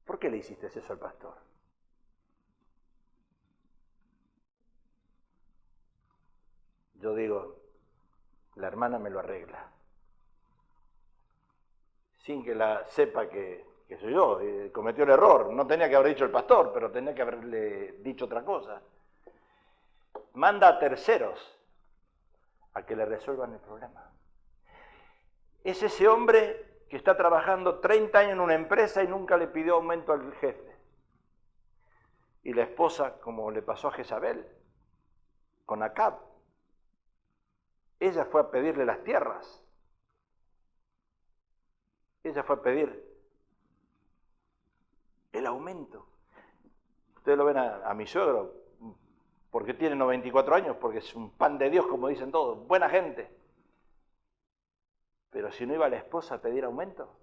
¿por qué le hiciste eso al pastor? Yo digo: la hermana me lo arregla. Sin que la sepa que soy yo, cometió el error. No tenía que haber dicho el pastor, pero tenía que haberle dicho otra cosa. Manda a terceros a que le resuelvan el problema. Es ese hombre que está trabajando 30 años en una empresa y nunca le pidió aumento al jefe. Y la esposa, como le pasó a Jezabel, con Acab, ella fue a pedirle las tierras. Ella fue a pedir el aumento. Ustedes lo ven a mi suegro, porque tiene 94 años, porque es un pan de Dios, como dicen todos, buena gente. Pero si no iba la esposa a pedir aumento,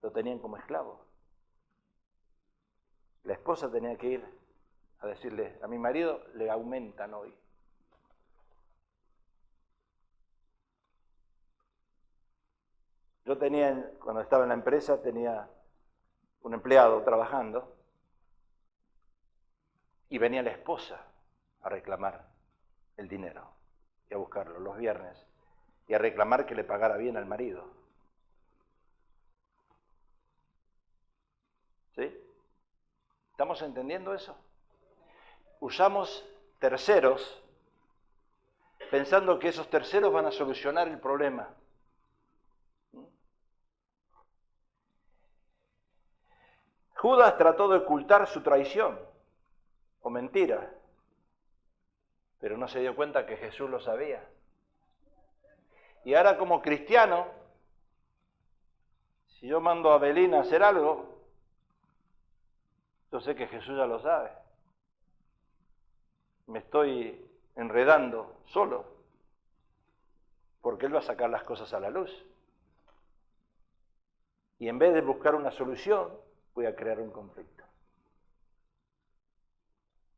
lo tenían como esclavo. La esposa tenía que ir a decirle: a mi marido le aumentan hoy. Yo cuando estaba en la empresa, tenía un empleado trabajando y venía la esposa a reclamar el dinero y a buscarlo los viernes y a reclamar que le pagara bien al marido. ¿Sí? ¿Estamos entendiendo eso? Usamos terceros pensando que esos terceros van a solucionar el problema. Judas trató de ocultar su traición o mentira, pero no se dio cuenta que Jesús lo sabía. Y ahora, como cristiano, si yo mando a Abelina a hacer algo, yo sé que Jesús ya lo sabe. Me estoy enredando solo, porque Él va a sacar las cosas a la luz. Y en vez de buscar una solución, voy a crear un conflicto.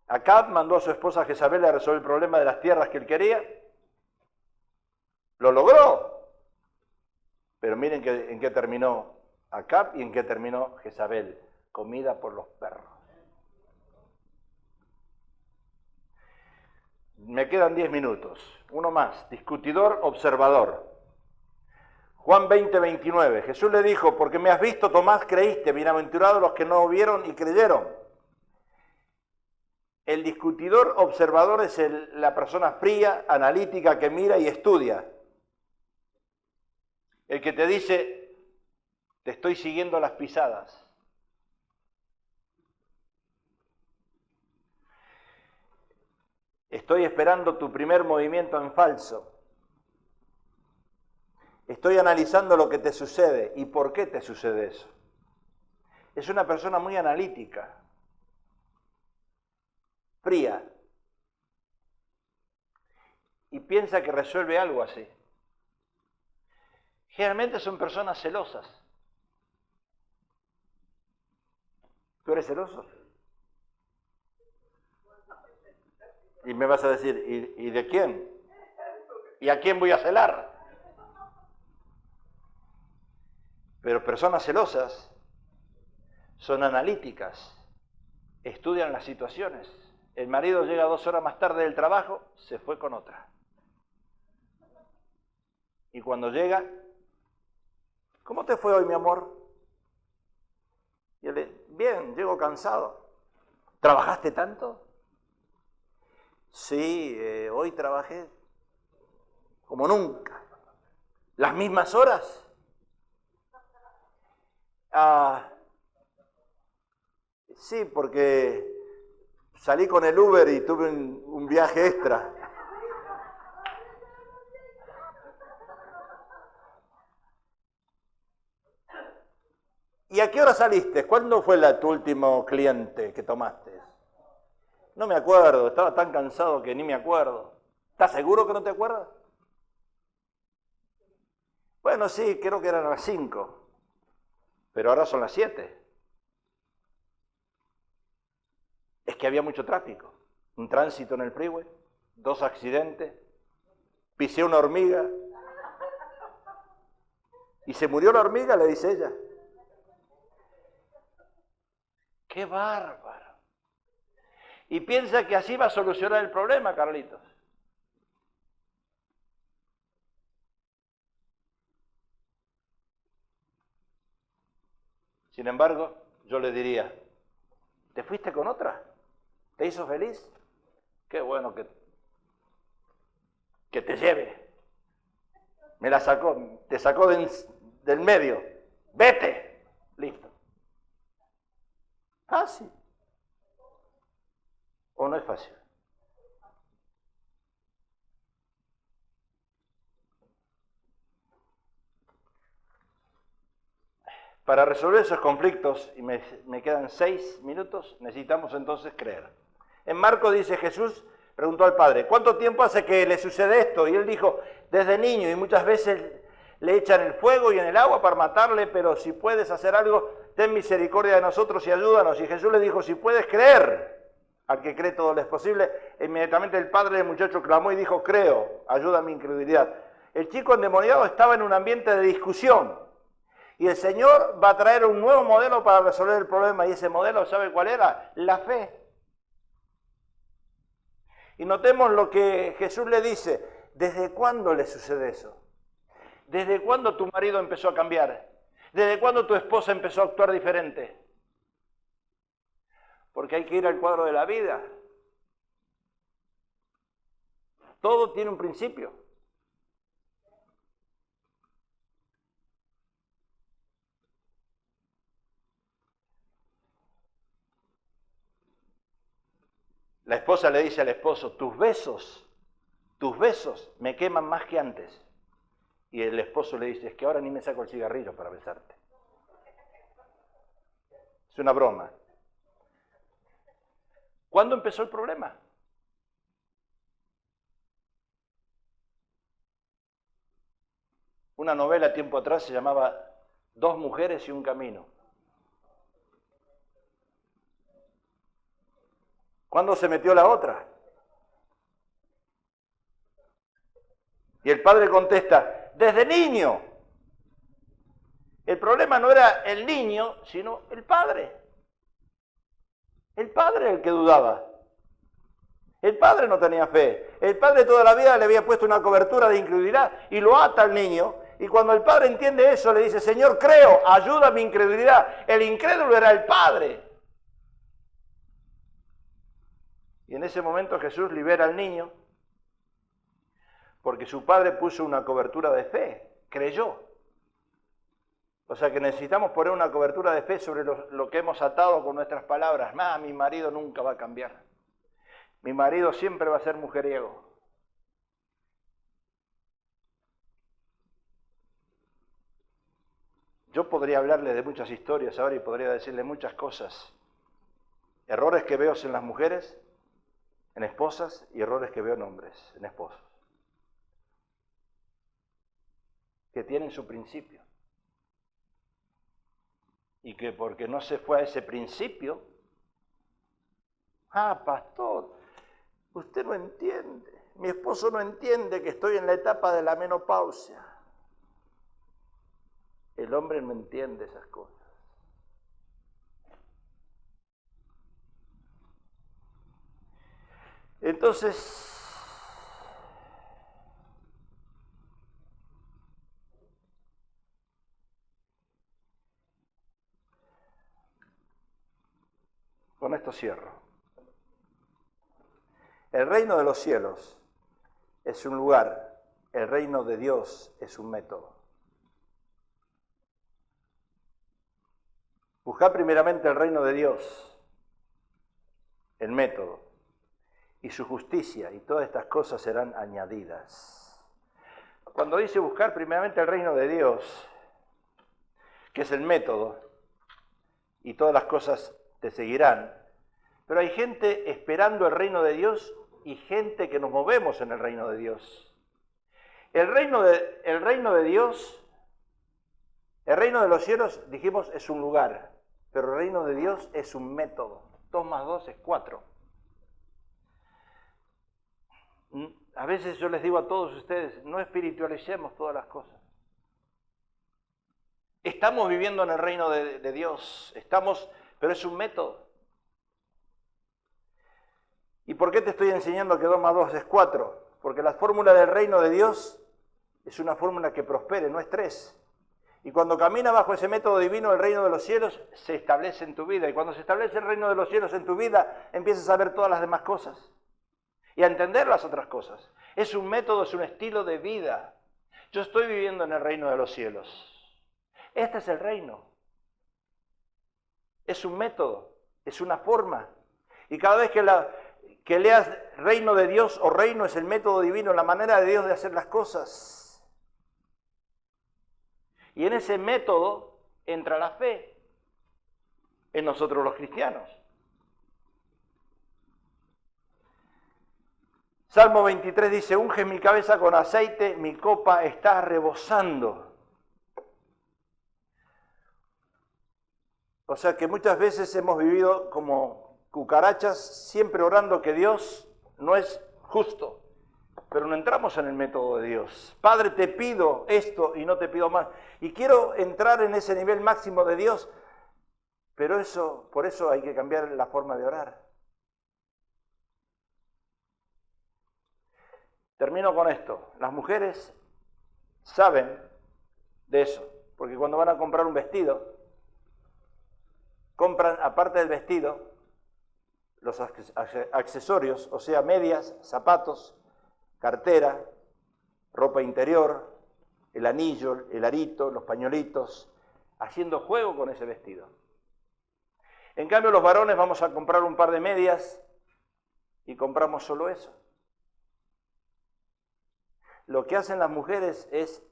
Acab mandó a su esposa Jezabel a resolver el problema de las tierras que él quería. Lo logró. Pero miren en qué terminó Acab y en qué terminó Jezabel: comida por los perros. Me quedan 10 minutos. Uno más: discutidor, observador. Juan 20, 29. Jesús le dijo: porque me has visto, Tomás, creíste. Bienaventurados los que no vieron y creyeron. El discutidor observador es la persona fría, analítica, que mira y estudia. El que te dice: te estoy siguiendo las pisadas. Estoy esperando tu primer movimiento en falso. Estoy analizando lo que te sucede y por qué te sucede eso. Es una persona muy analítica, fría, y piensa que resuelve algo así. Generalmente son personas celosas. ¿Tú eres celoso? Y me vas a decir, ¿y de quién? ¿Y a quién voy a celar? Pero personas celosas son analíticas, estudian las situaciones. El marido llega 2 horas más tarde del trabajo, se fue con otra. Y cuando llega, ¿cómo te fue hoy, mi amor? Y él le, bien, llego cansado. ¿Trabajaste tanto? Sí, hoy trabajé como nunca. ¿Las mismas horas? Ah, sí, porque salí con el Uber y tuve un viaje extra. ¿Y a qué hora saliste? ¿Cuándo fue tu último cliente que tomaste? No me acuerdo, estaba tan cansado que ni me acuerdo. ¿Estás seguro que no te acuerdas? Bueno, sí, creo que eran las 5, pero ahora son las 7. Es que había mucho tráfico, un tránsito en el freeway, 2 accidentes, pisé una hormiga y se murió la hormiga, le dice ella. ¡Qué bárbaro! Y piensa que así va a solucionar el problema, Carlitos. Sin embargo, yo le diría, ¿te fuiste con otra? ¿Te hizo feliz? Qué bueno que te lleve. Me la sacó, te sacó del medio. Vete. Listo. Fácil. ¿O no es fácil? Para resolver esos conflictos, y me quedan 6 minutos, necesitamos entonces creer. En Marcos dice Jesús, preguntó al Padre, ¿cuánto tiempo hace que le sucede esto? Y él dijo, desde niño, y muchas veces le echan el fuego y en el agua para matarle, pero si puedes hacer algo, ten misericordia de nosotros y ayúdanos. Y Jesús le dijo, si puedes creer, al que cree todo lo es posible. Inmediatamente el padre del muchacho clamó y dijo, creo, ayuda a mi incredulidad. El chico endemoniado estaba en un ambiente de discusión. Y el Señor va a traer un nuevo modelo para resolver el problema. Y ese modelo, ¿sabe cuál era? La fe. Y notemos lo que Jesús le dice. ¿Desde cuándo le sucede eso? ¿Desde cuándo tu marido empezó a cambiar? ¿Desde cuándo tu esposa empezó a actuar diferente? Porque hay que ir al cuadro de la vida. Todo tiene un principio. La esposa le dice al esposo, tus besos me queman más que antes. Y el esposo le dice, es que ahora ni me saco el cigarrillo para besarte. Es una broma. ¿Cuándo empezó el problema? Una novela tiempo atrás se llamaba Dos mujeres y un camino. ¿Cuándo se metió la otra? Y el padre contesta, desde niño. El problema no era el niño, sino el padre. El padre era el que dudaba. El padre no tenía fe. El padre toda la vida le había puesto una cobertura de incredulidad y lo ata al niño. Y cuando el padre entiende eso, le dice, Señor, creo, ayuda a mi incredulidad. El incrédulo era el padre. Y en ese momento Jesús libera al niño porque su padre puso una cobertura de fe, creyó. O sea que necesitamos poner una cobertura de fe sobre lo que hemos atado con nuestras palabras. Mi marido nunca va a cambiar. Mi marido siempre va a ser mujeriego. Yo podría hablarle de muchas historias ahora y podría decirle muchas cosas. Errores que veo en las mujeres, en esposas, y errores que veo en hombres, en esposos. Que tienen su principio. y que porque no se fue a ese principio, pastor, usted no entiende, mi esposo no entiende que estoy en la etapa de la menopausia. El hombre no entiende esas cosas. Entonces, con esto cierro. El reino de los cielos es un lugar, el reino de Dios es un método. Buscad primeramente el reino de Dios, el método, y su justicia, y todas estas cosas serán añadidas. Cuando dice buscar primeramente el reino de Dios, que es el método, y todas las cosas te seguirán, pero hay gente esperando el reino de Dios y gente que nos movemos en el reino de Dios. El reino de Dios, el reino de los cielos, dijimos, es un lugar, pero el reino de Dios es un método. 2 más 2 es 4. A veces yo les digo a todos ustedes, no espiritualicemos todas las cosas. Estamos viviendo en el reino de Dios, pero es un método. ¿Y por qué te estoy enseñando que 2 más 2 es 4? Porque la fórmula del reino de Dios es una fórmula que prospere, no es 3. Y cuando camina bajo ese método divino, el reino de los cielos se establece en tu vida. Y cuando se establece el reino de los cielos en tu vida, empiezas a ver todas las demás cosas y a entender las otras cosas. Es un método, es un estilo de vida. Yo estoy viviendo en el reino de los cielos. Este es el reino. Es un método, es una forma. Y cada vez que leas reino de Dios o reino es el método divino, la manera de Dios de hacer las cosas. Y en ese método entra la fe en nosotros los cristianos. Salmo 23 dice, unge mi cabeza con aceite, mi copa está rebosando. O sea que muchas veces hemos vivido como cucarachas, siempre orando que Dios no es justo, pero no entramos en el método de Dios. Padre, te pido esto y no te pido más. Y quiero entrar en ese nivel máximo de Dios, pero por eso hay que cambiar la forma de orar. Termino con esto. Las mujeres saben de eso, porque cuando van a comprar un vestido, compran, aparte del vestido, los accesorios, o sea, medias, zapatos, cartera, ropa interior, el anillo, el arito, los pañuelitos, haciendo juego con ese vestido. En cambio, los varones vamos a comprar un par de medias y compramos solo eso. Lo que hacen las mujeres es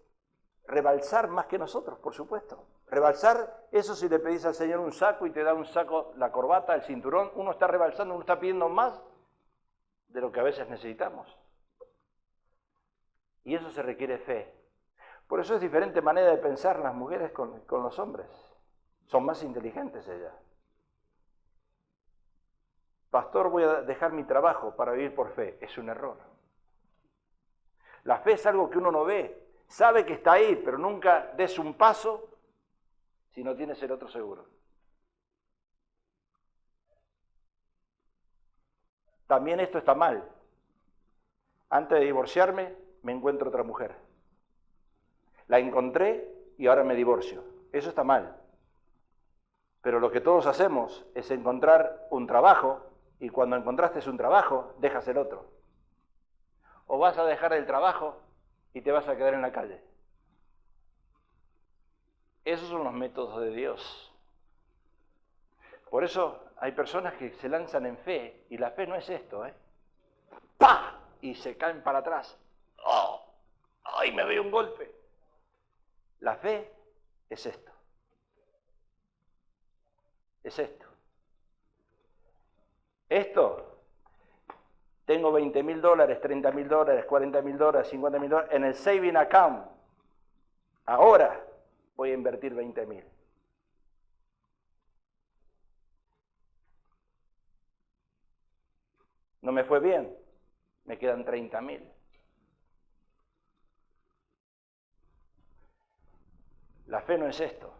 rebalsar más que nosotros, por supuesto. Rebalsar, eso si le pedís al Señor un saco y te da un saco, la corbata, el cinturón, uno está rebalsando, uno está pidiendo más de lo que a veces necesitamos. Y eso se requiere fe. Por eso es diferente manera de pensar las mujeres con los hombres. Son más inteligentes ellas. Pastor, voy a dejar mi trabajo para vivir por fe. Es un error. La fe es algo que uno no ve. Sabe que está ahí, pero nunca des un paso si no tienes el otro seguro. También esto está mal. Antes de divorciarme, me encuentro otra mujer. La encontré y ahora me divorcio. Eso está mal. Pero lo que todos hacemos es encontrar un trabajo y cuando encontraste un trabajo, dejas el otro. O vas a dejar el trabajo y te vas a quedar en la calle. Esos son los métodos de Dios. Por eso hay personas que se lanzan en fe y la fe no es esto, ¡pah! Y se caen para atrás. ¡Oh! ¡Ay, me doy un golpe! La fe es esto. Es esto. Esto, tengo $20,000, $30,000, $40,000, $50,000 en el saving account. Ahora voy a invertir 20,000. No me fue bien, me quedan 30.000. La fe no es esto.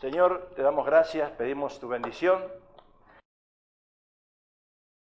Señor, te damos gracias, pedimos tu bendición.